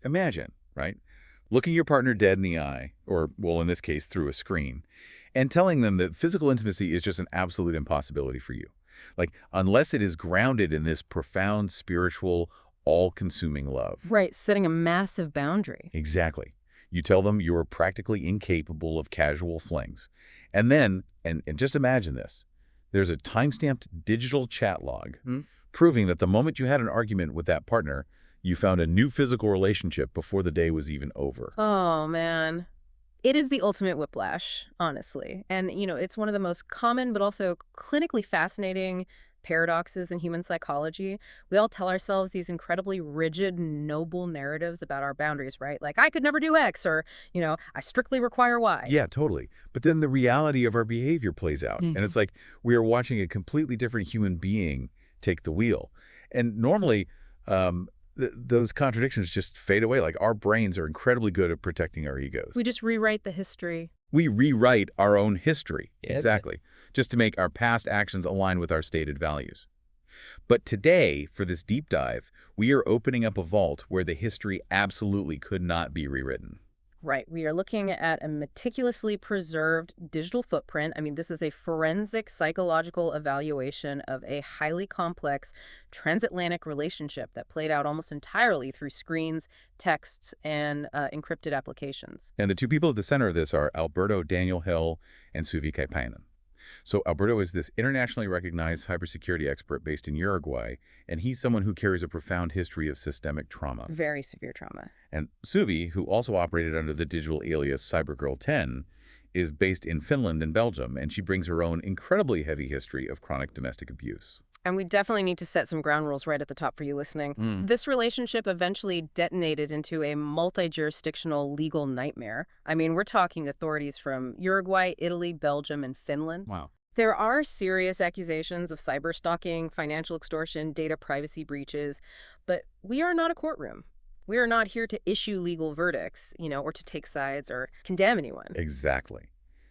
Imagine, right? Looking your partner dead in the eye, or, well, in this case, through a screen, and telling them that physical intimacy is just an absolute impossibility for you. Like, unless it is grounded in this profound, spiritual, all-consuming love. Right, setting a massive boundary. Exactly. You tell them you are practically incapable of casual flings. And then, and just imagine this, there's a time-stamped digital chat log proving that the moment you had an argument with that partner, you found a new physical relationship before the day was even over. Oh, man. It is the ultimate whiplash, honestly. And, it's one of the most common but also clinically fascinating paradoxes in human psychology. We all tell ourselves these incredibly rigid, noble narratives about our boundaries, right? Like, I could never do X, or, I strictly require Y. Yeah, totally. But then the reality of our behavior plays out. And it's like we are watching a completely different human being take the wheel. And normally, those contradictions just fade away. Like, our brains are incredibly good at protecting our egos. We just rewrite the history. We rewrite our own history. Yeah, exactly. Just to make our past actions align with our stated values. But today, for this deep dive, we are opening up a vault where the history absolutely could not be rewritten. Right. We are looking at a meticulously preserved digital footprint. I mean, this is a forensic psychological evaluation of a highly complex transatlantic relationship that played out almost entirely through screens, texts, and encrypted applications. And the two people at the center of this are Alberto Daniel Hill and Suvi Kaipainen. So Alberto is this internationally recognized cybersecurity expert based in Uruguay, and he's someone who carries a profound history of systemic trauma. Very severe trauma. And Suvi, who also operated under the digital alias CyberGurl10, is based in Finland and Belgium, and she brings her own incredibly heavy history of chronic domestic abuse. And we definitely need to set some ground rules right at the top for you listening. This relationship eventually detonated into a multi-jurisdictional legal nightmare. I mean, we're talking authorities from Uruguay, Italy, Belgium, and Finland. Wow. There are serious accusations of cyberstalking, financial extortion, data privacy breaches, but we are not a courtroom. We are not here to issue legal verdicts, or to take sides or condemn anyone. Exactly.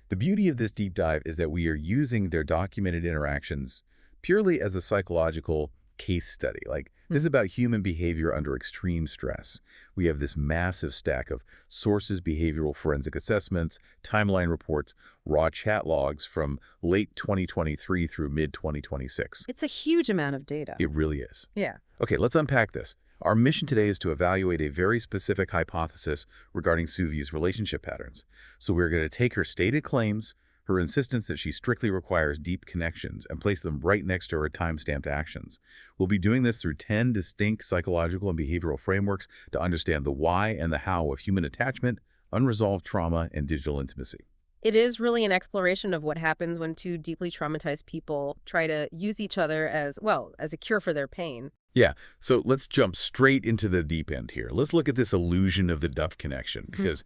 The beauty of this deep dive is that we are using their documented interactions purely as a psychological case study. Like, this is about human behavior under extreme stress. We have this massive stack of sources, behavioral forensic assessments, timeline reports, raw chat logs from late 2023 through mid-2026. It's a huge amount of data. It really is. Yeah. Okay, let's unpack this. Our mission today is to evaluate a very specific hypothesis regarding Suvi's relationship patterns. So we're going to take her stated claims, her insistence that she strictly requires deep connections, and place them right next to her time-stamped actions. We'll be doing this through 10 distinct psychological and behavioral frameworks to understand the why and the how of human attachment, unresolved trauma, and digital intimacy. It is really an exploration of what happens when two deeply traumatized people try to use each other as a cure for their pain. Yeah, so let's jump straight into the deep end here. Let's look at this illusion of the duff connection, because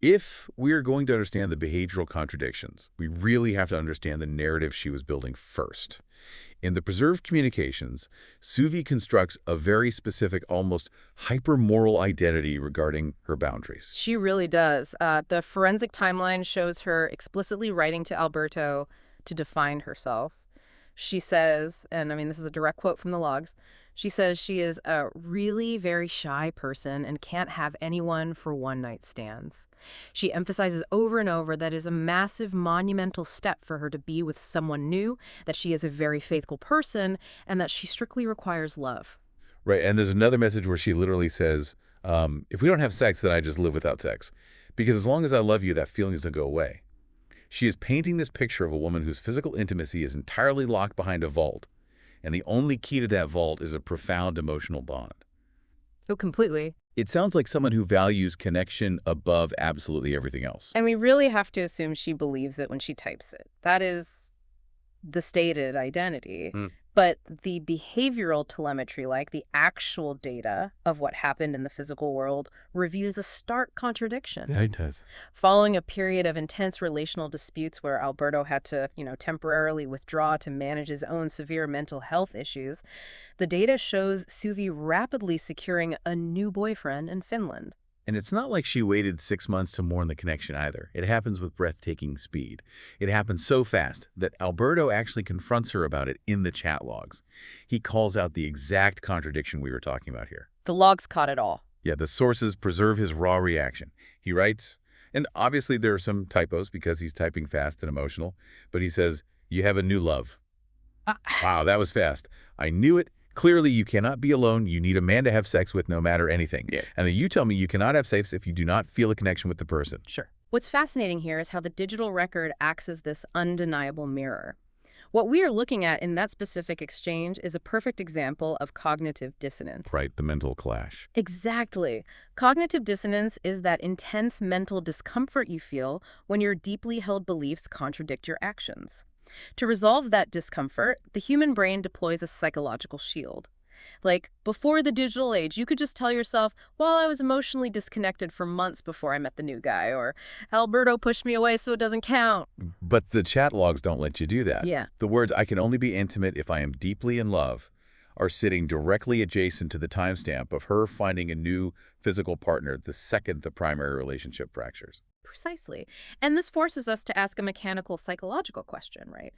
if we're going to understand the behavioral contradictions, we really have to understand the narrative she was building first. In the preserved communications, Suvi constructs a very specific, almost hyper-moral identity regarding her boundaries. She really does. The forensic timeline shows her explicitly writing to Alberto to define herself. She says, and I mean, this is a direct quote from the logs, she says she is a really very shy person and can't have anyone for one-night stands. She emphasizes over and over that it is a massive, monumental step for her to be with someone new, that she is a very faithful person, and that she strictly requires love. Right, and there's another message where she literally says, if we don't have sex, then I just live without sex. Because as long as I love you, that feeling doesn't go away. She is painting this picture of a woman whose physical intimacy is entirely locked behind a vault. And the only key to that vault is a profound emotional bond. Oh, completely. It sounds like someone who values connection above absolutely everything else. And we really have to assume she believes it when she types it. That is the stated identity. But the behavioral telemetry, like the actual data of what happened in the physical world, reveals a stark contradiction. Yeah, it does. Following a period of intense relational disputes where Alberto had to, temporarily withdraw to manage his own severe mental health issues, the data shows Suvi rapidly securing a new boyfriend in Finland. And it's not like she waited 6 months to mourn the connection either. It happens with breathtaking speed. It happens so fast that Alberto actually confronts her about it in the chat logs. He calls out the exact contradiction we were talking about here. The logs caught it all. Yeah, the sources preserve his raw reaction. He writes, and obviously there are some typos because he's typing fast and emotional, but he says, "You have a new love." Ah, Wow, that was fast. I knew it. Clearly, you cannot be alone. You need a man to have sex with no matter anything. Yeah. And then you tell me you cannot have sex if you do not feel a connection with the person. Sure. What's fascinating here is how the digital record acts as this undeniable mirror. What we are looking at in that specific exchange is a perfect example of cognitive dissonance. Right, the mental clash. Exactly. Cognitive dissonance is that intense mental discomfort you feel when your deeply held beliefs contradict your actions. To resolve that discomfort, the human brain deploys a psychological shield. Like, before the digital age, you could just tell yourself, well, I was emotionally disconnected for months before I met the new guy, or Alberto pushed me away so it doesn't count. But the chat logs don't let you do that. Yeah. The words, "I can only be intimate if I am deeply in love," are sitting directly adjacent to the timestamp of her finding a new physical partner the second the primary relationship fractures. Precisely. And this forces us to ask a mechanical psychological question, right?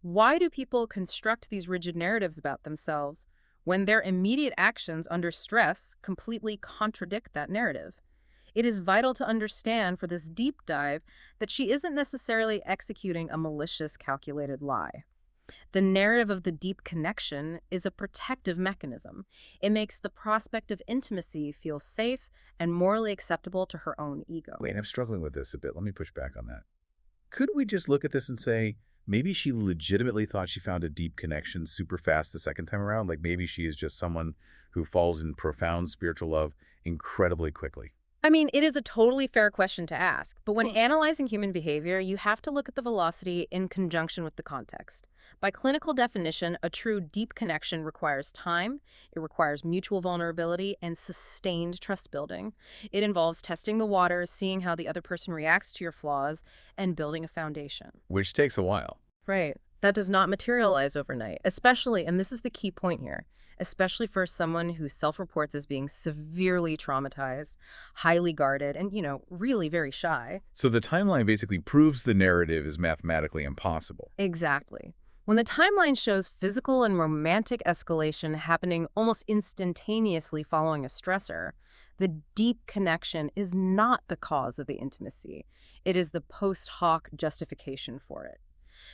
Why do people construct these rigid narratives about themselves when their immediate actions under stress completely contradict that narrative? It is vital to understand for this deep dive that she isn't necessarily executing a malicious, calculated lie. The narrative of the deep connection is a protective mechanism. It makes the prospect of intimacy feel safe and morally acceptable to her own ego. Wait, I'm struggling with this a bit. Let me push back on that. Could we just look at this and say, maybe she legitimately thought she found a deep connection super fast the second time around? Like maybe she is just someone who falls in profound spiritual love incredibly quickly. I mean, it is a totally fair question to ask, but when analyzing human behavior, you have to look at the velocity in conjunction with the context. By clinical definition, a true deep connection requires time, it requires mutual vulnerability, and sustained trust building. It involves testing the waters, seeing how the other person reacts to your flaws, and building a foundation. Which takes a while. Right. That does not materialize overnight, especially, and this is the key point here, especially for someone who self-reports as being severely traumatized, highly guarded, and, really very shy. So the timeline basically proves the narrative is mathematically impossible. Exactly. When the timeline shows physical and romantic escalation happening almost instantaneously following a stressor, the deep connection is not the cause of the intimacy. It is the post hoc justification for it.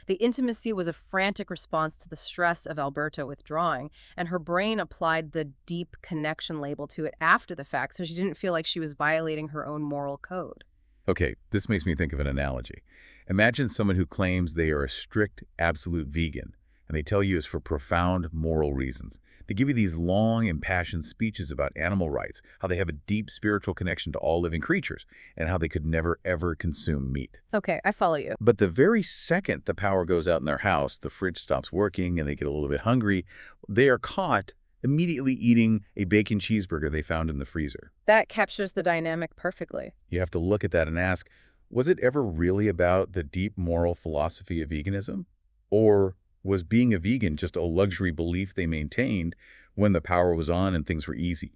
The intimacy was a frantic response to the stress of Alberto withdrawing, and her brain applied the deep connection label to it after the fact, so she didn't feel like she was violating her own moral code. Okay, this makes me think of an analogy. Imagine someone who claims they are a strict, absolute vegan, and they tell you it's for profound moral reasons. They give you these long, impassioned speeches about animal rights, how they have a deep spiritual connection to all living creatures, and how they could never, ever consume meat. Okay, I follow you. But the very second the power goes out in their house, the fridge stops working, and they get a little bit hungry, they are caught immediately eating a bacon cheeseburger they found in the freezer. That captures the dynamic perfectly. You have to look at that and ask, was it ever really about the deep moral philosophy of veganism? Or was being a vegan just a luxury belief they maintained when the power was on and things were easy?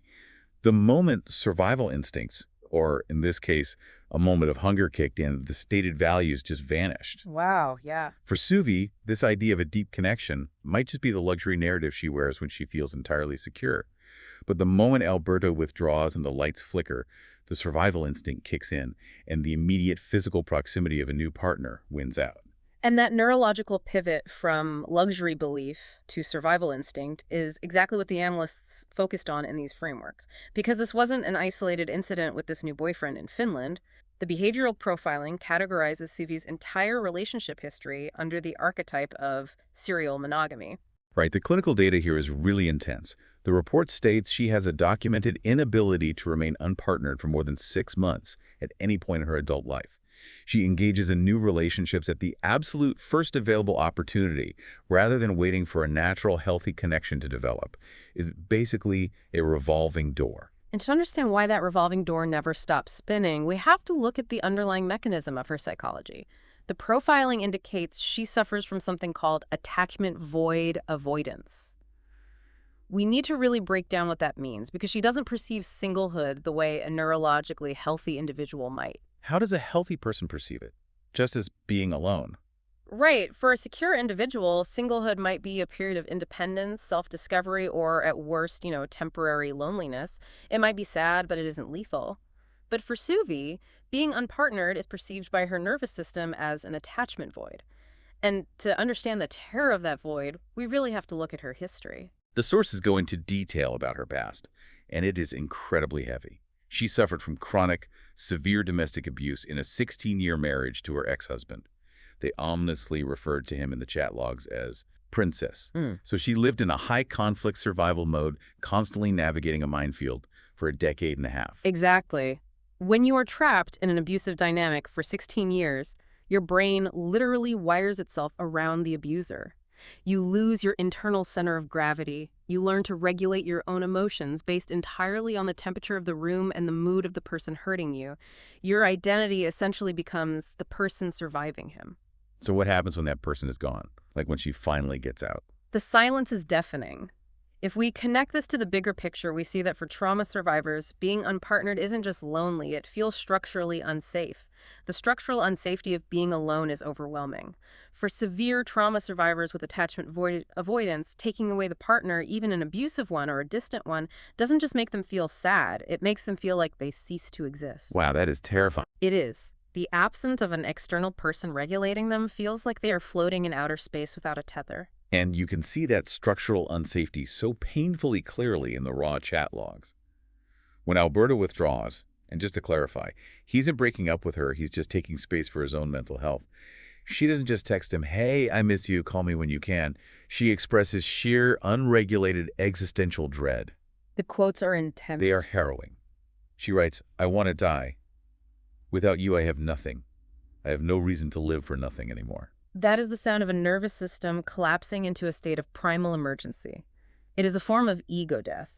The moment survival instincts, or in this case, a moment of hunger kicked in, the stated values just vanished. Wow, yeah. For Suvi, this idea of a deep connection might just be the luxury narrative she wears when she feels entirely secure. But the moment Alberto withdraws and the lights flicker, the survival instinct kicks in, and the immediate physical proximity of a new partner wins out. And that neurological pivot from luxury belief to survival instinct is exactly what the analysts focused on in these frameworks. Because this wasn't an isolated incident with this new boyfriend in Finland, the behavioral profiling categorizes Suvi's entire relationship history under the archetype of serial monogamy. Right, the clinical data here is really intense. The report states she has a documented inability to remain unpartnered for more than 6 months at any point in her adult life. She engages in new relationships at the absolute first available opportunity, rather than waiting for a natural, healthy connection to develop. It's basically a revolving door. And to understand why that revolving door never stops spinning, we have to look at the underlying mechanism of her psychology. The profiling indicates she suffers from something called attachment void avoidance. We need to really break down what that means, because she doesn't perceive singlehood the way a neurologically healthy individual might. How does a healthy person perceive it? Just as being alone? Right. For a secure individual, singlehood might be a period of independence, self-discovery, or at worst, temporary loneliness. It might be sad, but it isn't lethal. But for Suvi, being unpartnered is perceived by her nervous system as an attachment void. And to understand the terror of that void, we really have to look at her history. The sources go into detail about her past, and it is incredibly heavy. She suffered from chronic, severe domestic abuse in a 16-year marriage to her ex-husband. They ominously referred to him in the chat logs as Princess. So she lived in a high-conflict survival mode, constantly navigating a minefield for a decade and a half. Exactly. When you are trapped in an abusive dynamic for 16 years, your brain literally wires itself around the abuser. You lose your internal center of gravity. You learn to regulate your own emotions based entirely on the temperature of the room and the mood of the person hurting you. Your identity essentially becomes the person surviving him. So what happens when that person is gone? Like when she finally gets out? The silence is deafening. If we connect this to the bigger picture, we see that for trauma survivors, being unpartnered isn't just lonely, it feels structurally unsafe. The structural unsafety of being alone is overwhelming. For severe trauma survivors with attachment avoidance, taking away the partner, even an abusive one or a distant one, doesn't just make them feel sad, it makes them feel like they cease to exist. Wow, that is terrifying. It is. The absence of an external person regulating them feels like they are floating in outer space without a tether. And you can see that structural unsafety so painfully clearly in the raw chat logs. When Alberto withdraws, and just to clarify, he isn't breaking up with her, he's just taking space for his own mental health. She doesn't just text him, "Hey, I miss you, call me when you can." She expresses sheer, unregulated existential dread. The quotes are intense. They are harrowing. She writes, "I want to die. Without you, I have nothing. I have no reason to live for nothing anymore." That is the sound of a nervous system collapsing into a state of primal emergency. It is a form of ego death.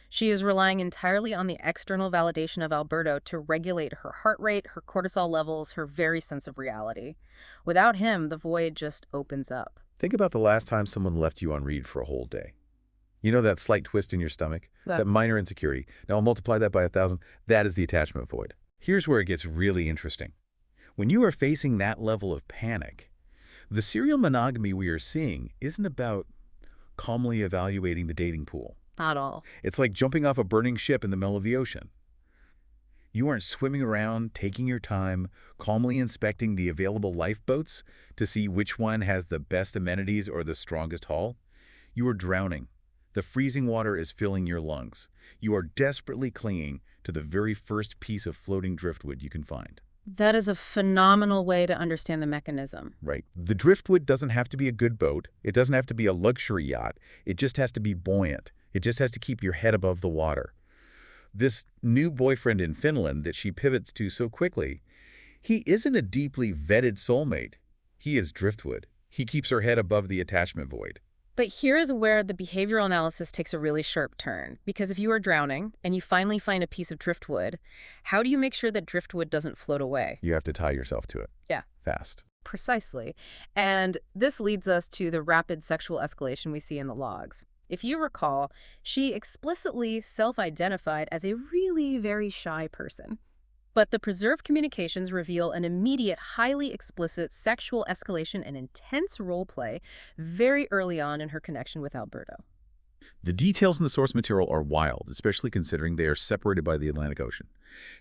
She is relying entirely on the external validation of Alberto to regulate her heart rate, her cortisol levels, her very sense of reality. Without him, the void just opens up. Think about the last time someone left you on read for a whole day. You know that slight twist in your stomach? That minor insecurity. Now I'll multiply that by 1,000. That is the attachment void. Here's where it gets really interesting. When you are facing that level of panic, the serial monogamy we are seeing isn't about calmly evaluating the dating pool. Not all. It's like jumping off a burning ship in the middle of the ocean. You aren't swimming around, taking your time, calmly inspecting the available lifeboats to see which one has the best amenities or the strongest hull. You are drowning. The freezing water is filling your lungs. You are desperately clinging to the very first piece of floating driftwood you can find. That is a phenomenal way to understand the mechanism. Right. The driftwood doesn't have to be a good boat. It doesn't have to be a luxury yacht. It just has to be buoyant. It just has to keep your head above the water. This new boyfriend in Finland that she pivots to so quickly, he isn't a deeply vetted soulmate. He is driftwood. He keeps her head above the attachment void. But here is where the behavioral analysis takes a really sharp turn. Because if you are drowning and you finally find a piece of driftwood, how do you make sure that driftwood doesn't float away? You have to tie yourself to it. Yeah. Fast. Precisely. And this leads us to the rapid sexual escalation we see in the logs. If you recall, she explicitly self-identified as a really very shy person. But the preserved communications reveal an immediate, highly explicit sexual escalation and intense role play very early on in her connection with Alberto. The details in the source material are wild, especially considering they are separated by the Atlantic Ocean.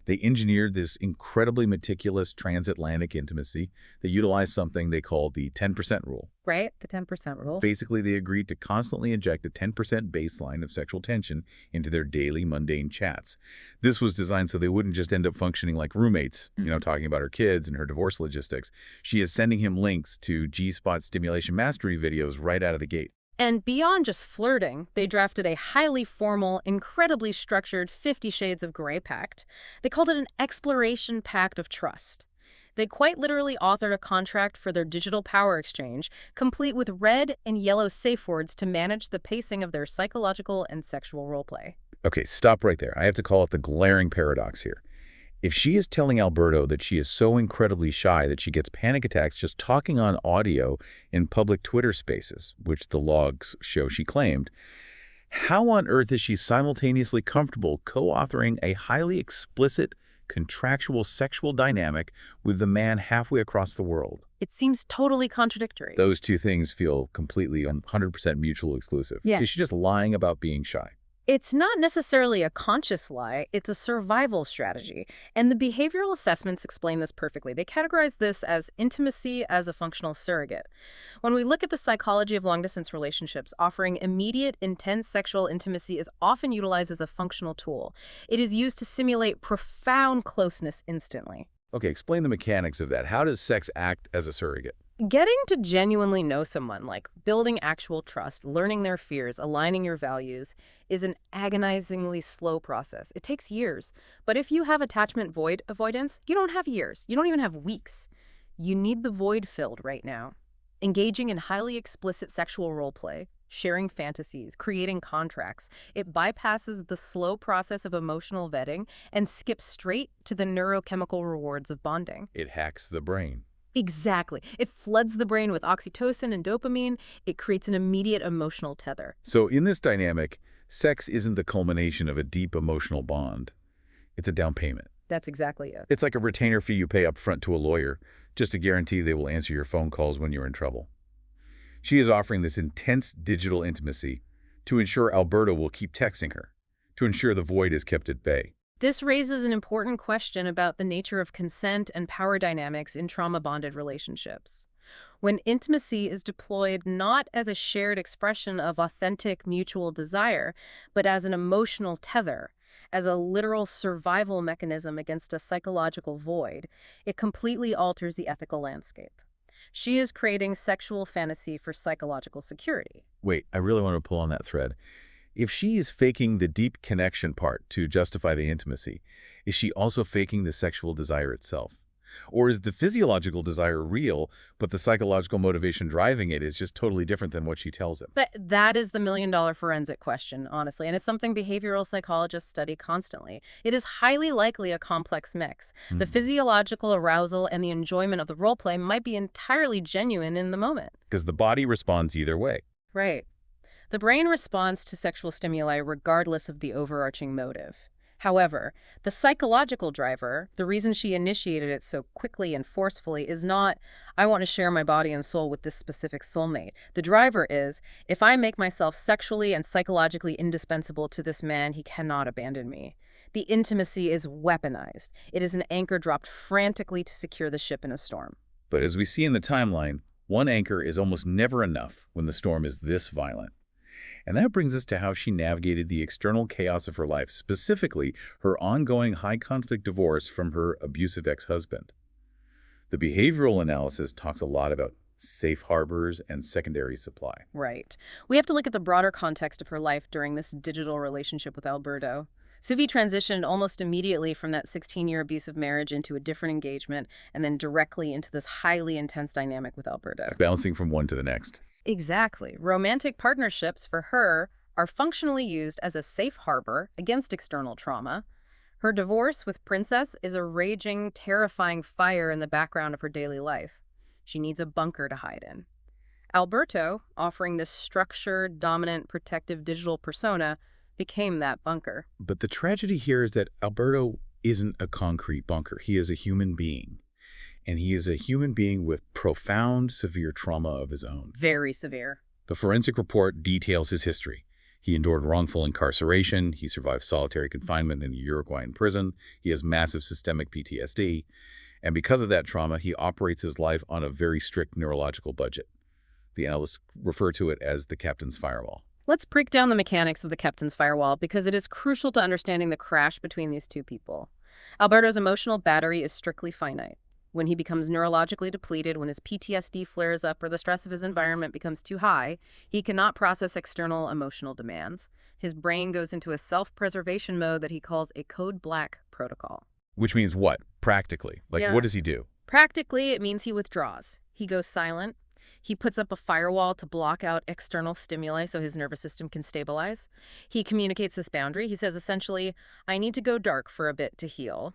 They engineered this incredibly meticulous transatlantic intimacy that utilized something they call the 10% rule. Right? The 10% rule. Basically, they agreed to constantly inject a 10% baseline of sexual tension into their daily mundane chats. This was designed so they wouldn't just end up functioning like roommates, talking about her kids and her divorce logistics. She is sending him links to G-spot stimulation mastery videos right out of the gate. And beyond just flirting, they drafted a highly formal, incredibly structured 50 Shades of Grey pact. They called it an exploration pact of trust. They quite literally authored a contract for their digital power exchange, complete with red and yellow safe words to manage the pacing of their psychological and sexual roleplay. Okay, stop right there. I have to call it the glaring paradox here. If she is telling Alberto that she is so incredibly shy that she gets panic attacks just talking on audio in public Twitter spaces, which the logs show she claimed, how on earth is she simultaneously comfortable co-authoring a highly explicit contractual sexual dynamic with the man halfway across the world. It seems totally contradictory. Those two things feel completely 100% mutually exclusive. Yeah. Is she just lying about being shy? It's not necessarily a conscious lie, it's a survival strategy. And the behavioral assessments explain this perfectly. They categorize this as intimacy as a functional surrogate. When we look at the psychology of long-distance relationships, offering immediate, intense sexual intimacy is often utilized as a functional tool. It is used to simulate profound closeness instantly. Okay, explain the mechanics of that. How does sex act as a surrogate? Getting to genuinely know someone, like building actual trust, learning their fears, aligning your values, is an agonizingly slow process. It takes years. But if you have attachment void avoidance, you don't have years. You don't even have weeks. You need the void filled right now. Engaging in highly explicit sexual role play, sharing fantasies, creating contracts, it bypasses the slow process of emotional vetting and skips straight to the neurochemical rewards of bonding. It hacks the brain. Exactly. It floods the brain with oxytocin and dopamine. It creates an immediate emotional tether. So in this dynamic, sex isn't the culmination of a deep emotional bond. It's a down payment. That's exactly it. It's like a retainer fee you pay up front to a lawyer, just to guarantee they will answer your phone calls when you're in trouble. She is offering this intense digital intimacy to ensure Alberto will keep texting her, to ensure the void is kept at bay. This raises an important question about the nature of consent and power dynamics in trauma-bonded relationships. When intimacy is deployed not as a shared expression of authentic mutual desire, but as an emotional tether, as a literal survival mechanism against a psychological void, it completely alters the ethical landscape. She is creating sexual fantasy for psychological security. Wait, I really want to pull on that thread. If she is faking the deep connection part to justify the intimacy, is she also faking the sexual desire itself? Or is the physiological desire real, but the psychological motivation driving it is just totally different than what she tells him? But that is the million-dollar forensic question, honestly, and it's something behavioral psychologists study constantly. It is highly likely a complex mix. The physiological arousal and the enjoyment of the role play might be entirely genuine in the moment. Because the body responds either way. Right. The brain responds to sexual stimuli regardless of the overarching motive. However, the psychological driver, the reason she initiated it so quickly and forcefully, is not, I want to share my body and soul with this specific soulmate. The driver is, if I make myself sexually and psychologically indispensable to this man, he cannot abandon me. The intimacy is weaponized. It is an anchor dropped frantically to secure the ship in a storm. But as we see in the timeline, one anchor is almost never enough when the storm is this violent. And that brings us to how she navigated the external chaos of her life, specifically her ongoing high-conflict divorce from her abusive ex-husband. The behavioral analysis talks a lot about safe harbors and secondary supply. Right. We have to look at the broader context of her life during this digital relationship with Alberto. Suvi transitioned almost immediately from that 16-year abusive marriage into a different engagement and then directly into this highly intense dynamic with Alberto. Bouncing from one to the next. Exactly. Romantic partnerships for her are functionally used as a safe harbor against external trauma. Her divorce with Princess is a raging, terrifying fire in the background of her daily life. She needs a bunker to hide in. Alberto, offering this structured, dominant, protective digital persona, became that bunker. But the tragedy here is that Alberto isn't a concrete bunker. He is a human being. And he is a human being with profound, severe trauma of his own. Very severe. The forensic report details his history. He endured wrongful incarceration. He survived solitary confinement in a Uruguayan prison. He has massive systemic PTSD. And because of that trauma, he operates his life on a very strict neurological budget. The analysts refer to it as the captain's firewall. Let's break down the mechanics of the captain's firewall because it is crucial to understanding the crash between these two people. Alberto's emotional battery is strictly finite. When he becomes neurologically depleted, when his PTSD flares up or the stress of his environment becomes too high, he cannot process external emotional demands. His brain goes into a self-preservation mode that he calls a code black protocol. Which means what, practically? What does he do? Practically, it means he withdraws. He goes silent. He puts up a firewall to block out external stimuli so his nervous system can stabilize. He communicates this boundary. He says essentially, I need to go dark for a bit to heal.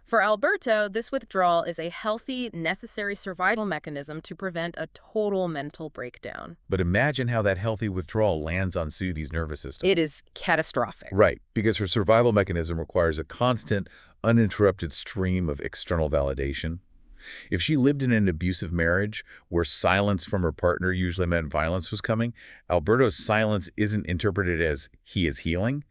For Alberto, this withdrawal is a healthy, necessary survival mechanism to prevent a total mental breakdown. But imagine how that healthy withdrawal lands on Suvi's nervous system. It is catastrophic. Right, because her survival mechanism requires a constant, uninterrupted stream of external validation. If she lived in an abusive marriage where silence from her partner usually meant violence was coming, Alberto's silence isn't interpreted as he is healing.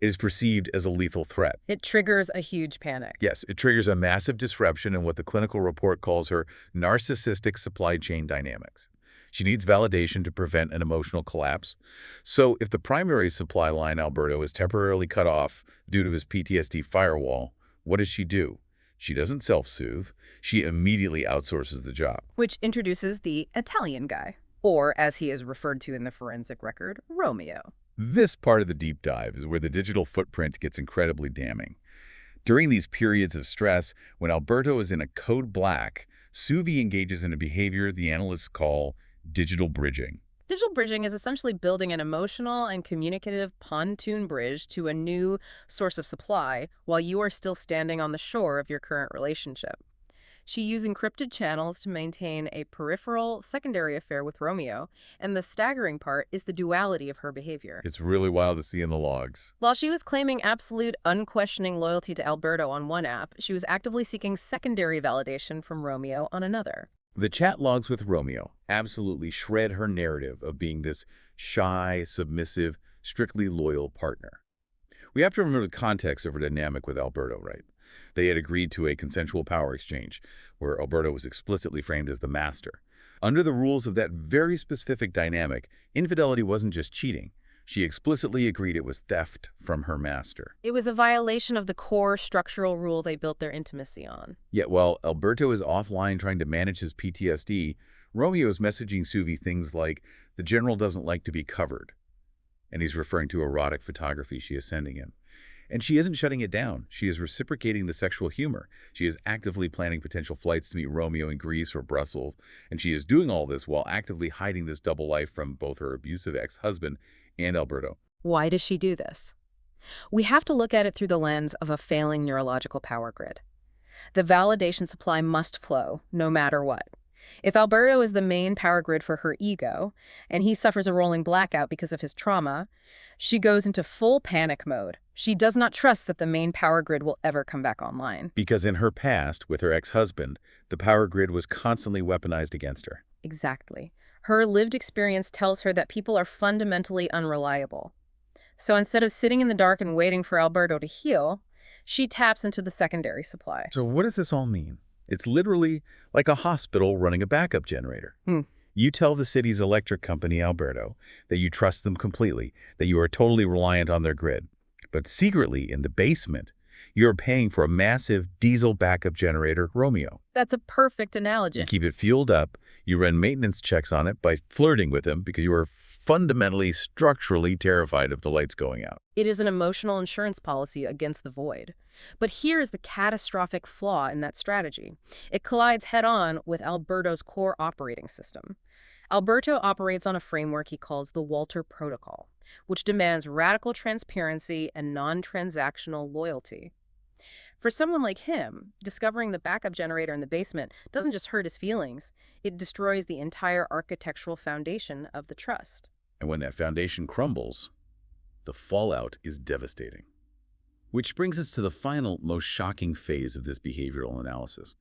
It is perceived as a lethal threat. It triggers a huge panic. Yes, it triggers a massive disruption in what the clinical report calls her narcissistic supply chain dynamics. She needs validation to prevent an emotional collapse. So if the primary supply line, Alberto, is temporarily cut off due to his PTSD firewall, what does she do? She doesn't self-soothe. She immediately outsources the job. Which introduces the Italian guy, or as he is referred to in the forensic record, Romeo. This part of the deep dive is where the digital footprint gets incredibly damning. During these periods of stress, when Alberto is in a code black, Suvi engages in a behavior the analysts call digital bridging. Digital bridging is essentially building an emotional and communicative pontoon bridge to a new source of supply while you are still standing on the shore of your current relationship. She used encrypted channels to maintain a peripheral secondary affair with Romeo, and the staggering part is the duality of her behavior. It's really wild to see in the logs. While she was claiming absolute, unquestioning loyalty to Alberto on one app, she was actively seeking secondary validation from Romeo on another. The chat logs with Romeo absolutely shred her narrative of being this shy, submissive, strictly loyal partner. We have to remember the context of her dynamic with Alberto, right? They had agreed to a consensual power exchange, where Alberto was explicitly framed as the master. Under the rules of that very specific dynamic, infidelity wasn't just cheating. She explicitly agreed it was theft from her master. It was a violation of the core structural rule they built their intimacy on. Yet while Alberto is offline trying to manage his PTSD, Romeo is messaging Suvi things like, "The general doesn't like to be covered." And he's referring to erotic photography she is sending him. And she isn't shutting it down. She is reciprocating the sexual humor. She is actively planning potential flights to meet Romeo in Greece or Brussels. And she is doing all this while actively hiding this double life from both her abusive ex-husband and Alberto. Why does she do this? We have to look at it through the lens of a failing neurological power grid. The validation supply must flow, no matter what. If Alberto is the main power grid for her ego, and he suffers a rolling blackout because of his trauma, she goes into full panic mode. She does not trust that the main power grid will ever come back online. Because in her past, with her ex-husband, the power grid was constantly weaponized against her. Exactly. Her lived experience tells her that people are fundamentally unreliable. So instead of sitting in the dark and waiting for Alberto to heal, she taps into the secondary supply. So what does this all mean? It's literally like a hospital running a backup generator. You tell the city's electric company, Alberto, that you trust them completely, that you are totally reliant on their grid. But secretly, in the basement, you're paying for a massive diesel backup generator, Romeo. That's a perfect analogy. You keep it fueled up, you run maintenance checks on it by flirting with him because you are fundamentally, structurally terrified of the lights going out. It is an emotional insurance policy against the void. But here is the catastrophic flaw in that strategy. It collides head-on with Alberto's core operating system. Alberto operates on a framework he calls the Walter Protocol, which demands radical transparency and non-transactional loyalty. For someone like him, discovering the backup generator in the basement doesn't just hurt his feelings, it destroys the entire architectural foundation of the trust. And when that foundation crumbles, the fallout is devastating. Which brings us to the final, most shocking phase of this behavioral analysis.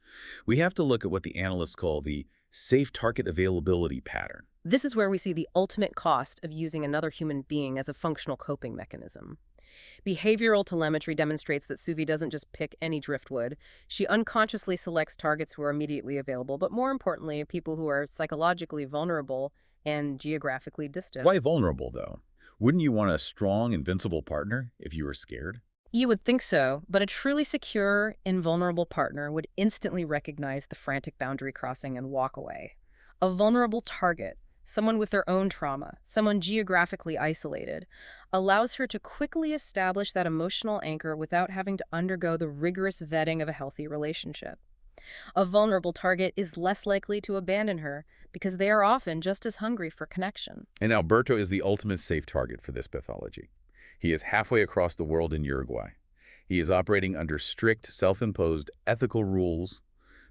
We have to look at what the analysts call the safe target availability pattern. This is where we see the ultimate cost of using another human being as a functional coping mechanism. Behavioral telemetry demonstrates that Suvi doesn't just pick any driftwood. She unconsciously selects targets who are immediately available, but more importantly, people who are psychologically vulnerable and geographically distant. Why vulnerable, though? Wouldn't you want a strong, invincible partner if you were scared? You would think so, but a truly secure, invulnerable partner would instantly recognize the frantic boundary crossing and walk away. A vulnerable target, someone with their own trauma, someone geographically isolated, allows her to quickly establish that emotional anchor without having to undergo the rigorous vetting of a healthy relationship. A vulnerable target is less likely to abandon her because they are often just as hungry for connection. And Alberto is the ultimate safe target for this pathology. He is halfway across the world in Uruguay. He is operating under strict, self-imposed ethical rules,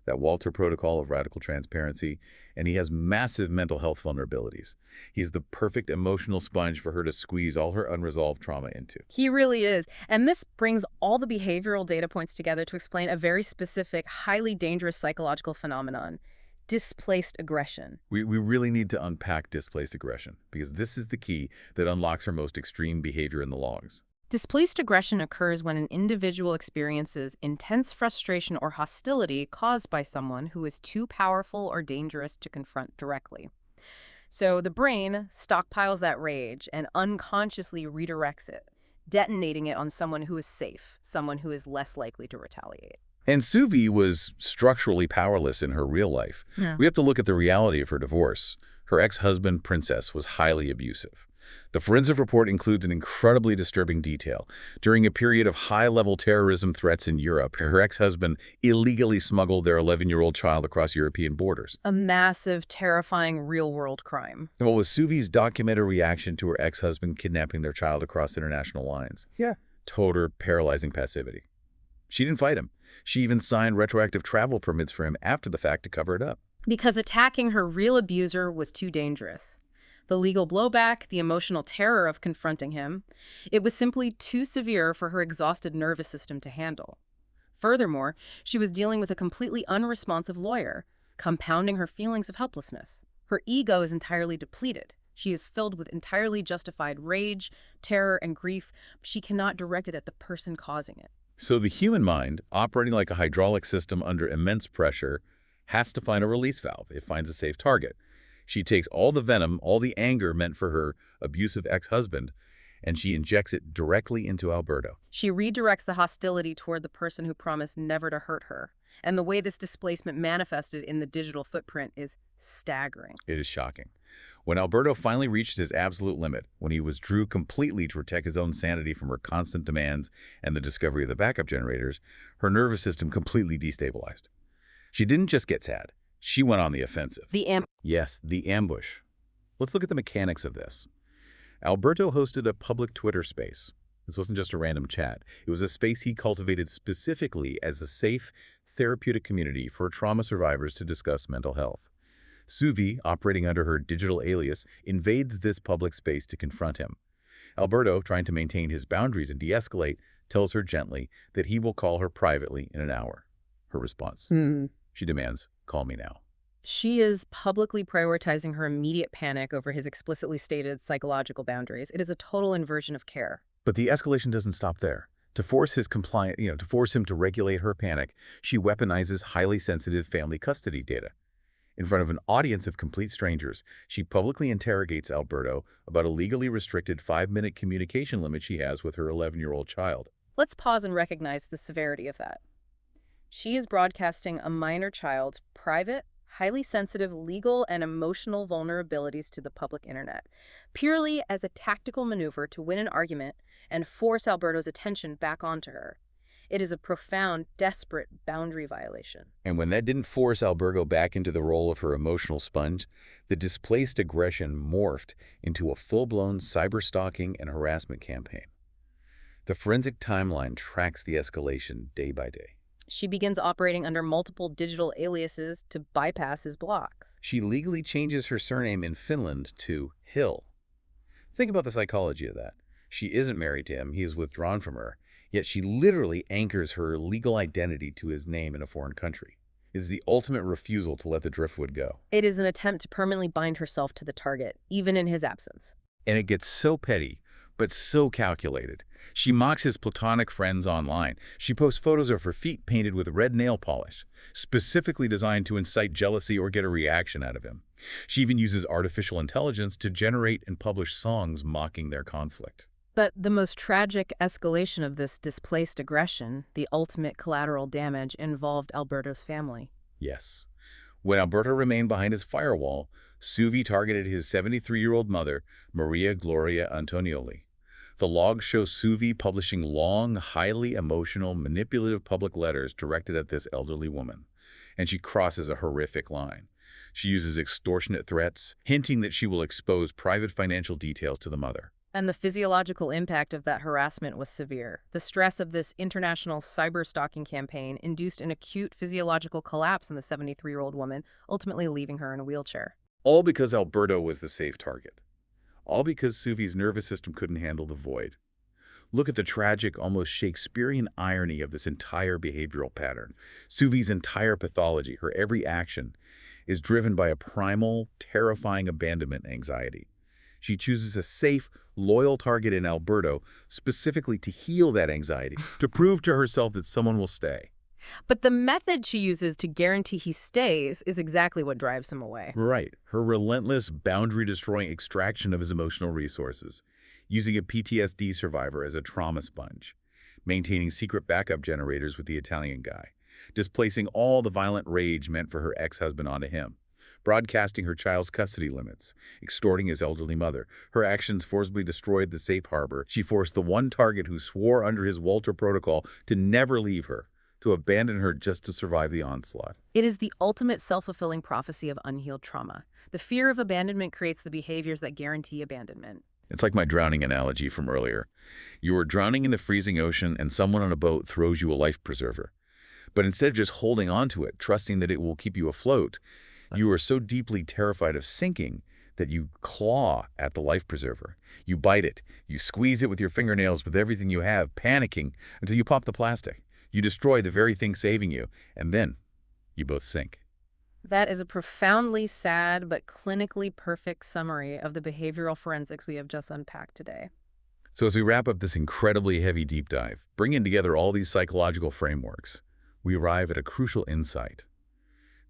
that Walter Protocol of radical transparency, and he has massive mental health vulnerabilities. He's the perfect emotional sponge for her to squeeze all her unresolved trauma into. He really is. And this brings all the behavioral data points together to explain a very specific, highly dangerous psychological phenomenon: displaced aggression. We really need to unpack displaced aggression, because this is the key that unlocks her most extreme behavior in the logs. Displaced aggression occurs when an individual experiences intense frustration or hostility caused by someone who is too powerful or dangerous to confront directly. So the brain stockpiles that rage and unconsciously redirects it, detonating it on someone who is safe, someone who is less likely to retaliate. And Suvi was structurally powerless in her real life. Yeah. We have to look at the reality of her divorce. Her ex-husband, Princess, was highly abusive. The forensic report includes an incredibly disturbing detail. During a period of high-level terrorism threats in Europe, her ex-husband illegally smuggled their 11-year-old child across European borders. A massive, terrifying, real-world crime. And what was Suvi's documented reaction to her ex-husband kidnapping their child across international lines? Yeah. Total paralyzing passivity. She didn't fight him. She even signed retroactive travel permits for him after the fact to cover it up. Because attacking her real abuser was too dangerous. The legal blowback, the emotional terror of confronting him, it was simply too severe for her exhausted nervous system to handle. Furthermore, she was dealing with a completely unresponsive lawyer, compounding her feelings of helplessness. Her ego is entirely depleted. She is filled with entirely justified rage, terror, and grief. She cannot direct it at the person causing it. So the human mind, operating like a hydraulic system under immense pressure, has to find a release valve. It finds a safe target. She takes all the venom, all the anger meant for her abusive ex-husband, and she injects it directly into Alberto. She redirects the hostility toward the person who promised never to hurt her. And the way this displacement manifested in the digital footprint is staggering. It is shocking. When Alberto finally reached his absolute limit, when he withdrew completely to protect his own sanity from her constant demands and the discovery of the backup generators, her nervous system completely destabilized. She didn't just get sad. She went on the offensive. Yes, the ambush. Let's look at the mechanics of this. Alberto hosted a public Twitter space. This wasn't just a random chat. It was a space he cultivated specifically as a safe, therapeutic community for trauma survivors to discuss mental health. Suvi, operating under her digital alias, invades this public space to confront him. Alberto, trying to maintain his boundaries and de-escalate, tells her gently that he will call her privately in an hour. Her response. She demands, "Call me now." She is publicly prioritizing her immediate panic over his explicitly stated psychological boundaries. It is a total inversion of care. But the escalation doesn't stop there. To force him to regulate her panic, she weaponizes highly sensitive family custody data. In front of an audience of complete strangers, she publicly interrogates Alberto about a legally restricted 5-minute communication limit she has with her 11-year-old child. Let's pause and recognize the severity of that. She is broadcasting a minor child's private, highly sensitive legal and emotional vulnerabilities to the public internet, purely as a tactical maneuver to win an argument and force Alberto's attention back onto her. It is a profound, desperate boundary violation. And when that didn't force Alberto back into the role of her emotional sponge, the displaced aggression morphed into a full-blown cyber-stalking and harassment campaign. The forensic timeline tracks the escalation day by day. She begins operating under multiple digital aliases to bypass his blocks. She legally changes her surname in Finland to Hill. Think about the psychology of that. She isn't married to him, he is withdrawn from her, yet she literally anchors her legal identity to his name in a foreign country. It is the ultimate refusal to let the driftwood go. It is an attempt to permanently bind herself to the target, even in his absence. And it gets so petty, but so calculated. She mocks his platonic friends online. She posts photos of her feet painted with red nail polish, specifically designed to incite jealousy or get a reaction out of him. She even uses artificial intelligence to generate and publish songs mocking their conflict. But the most tragic escalation of this displaced aggression, the ultimate collateral damage, involved Alberto's family. Yes. When Alberto remained behind his firewall, Suvi targeted his 73-year-old mother, Maria Gloria Antonioli. The log shows Suvi publishing long, highly emotional, manipulative public letters directed at this elderly woman. And she crosses a horrific line. She uses extortionate threats, hinting that she will expose private financial details to the mother. And the physiological impact of that harassment was severe. The stress of this international cyber-stalking campaign induced an acute physiological collapse in the 73-year-old woman, ultimately leaving her in a wheelchair. All because Alberto was the safe target. All because Suvi's nervous system couldn't handle the void. Look at the tragic, almost Shakespearean irony of this entire behavioral pattern. Suvi's entire pathology, her every action, is driven by a primal, terrifying abandonment anxiety. She chooses a safe, loyal target in Alberto specifically to heal that anxiety, to prove to herself that someone will stay. But the method she uses to guarantee he stays is exactly what drives him away. Right. Her relentless, boundary-destroying extraction of his emotional resources, using a PTSD survivor as a trauma sponge, maintaining secret backup generators with the Italian guy, displacing all the violent rage meant for her ex-husband onto him, broadcasting her child's custody limits, extorting his elderly mother. Her actions forcibly destroyed the safe harbor. She forced the one target who swore under his Walter Protocol to never leave her, to abandon her just to survive the onslaught. It is the ultimate self-fulfilling prophecy of unhealed trauma. The fear of abandonment creates the behaviors that guarantee abandonment. It's like my drowning analogy from earlier. You are drowning in the freezing ocean and someone on a boat throws you a life preserver. But instead of just holding onto it, trusting that it will keep you afloat, you are so deeply terrified of sinking that you claw at the life preserver. You bite it. You squeeze it with your fingernails with everything you have, panicking until you pop the plastic. You destroy the very thing saving you, and then you both sink. That is a profoundly sad but clinically perfect summary of the behavioral forensics we have just unpacked today. So as we wrap up this incredibly heavy deep dive, bringing together all these psychological frameworks, we arrive at a crucial insight.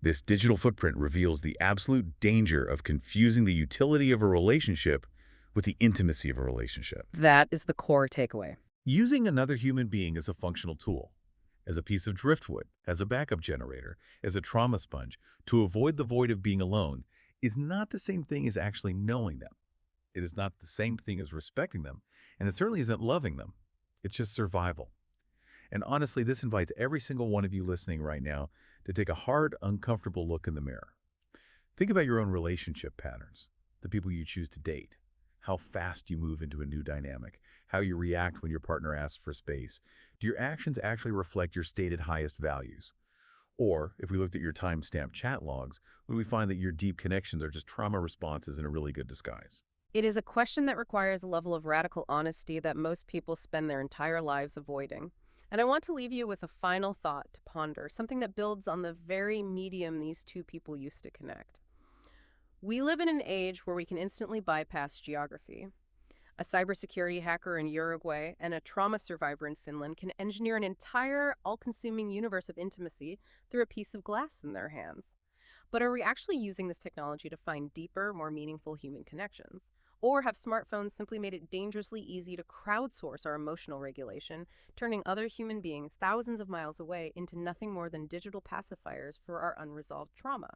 This digital footprint reveals the absolute danger of confusing the utility of a relationship with the intimacy of a relationship. That is the core takeaway. Using another human being as a functional tool, as a piece of driftwood, as a backup generator, as a trauma sponge, to avoid the void of being alone, is not the same thing as actually knowing them. It is not the same thing as respecting them, and it certainly isn't loving them. It's just survival. And honestly, this invites every single one of you listening right now to take a hard, uncomfortable look in the mirror. Think about your own relationship patterns, the people you choose to date, how fast you move into a new dynamic, how you react when your partner asks for space. Do your actions actually reflect your stated highest values? Or, if we looked at your time-stamped chat logs, would we find that your deep connections are just trauma responses in a really good disguise? It is a question that requires a level of radical honesty that most people spend their entire lives avoiding. And I want to leave you with a final thought to ponder, something that builds on the very medium these two people used to connect. We live in an age where we can instantly bypass geography. A cybersecurity hacker in Uruguay and a trauma survivor in Finland can engineer an entire, all-consuming universe of intimacy through a piece of glass in their hands. But are we actually using this technology to find deeper, more meaningful human connections? Or have smartphones simply made it dangerously easy to crowdsource our emotional regulation, turning other human beings thousands of miles away into nothing more than digital pacifiers for our unresolved trauma?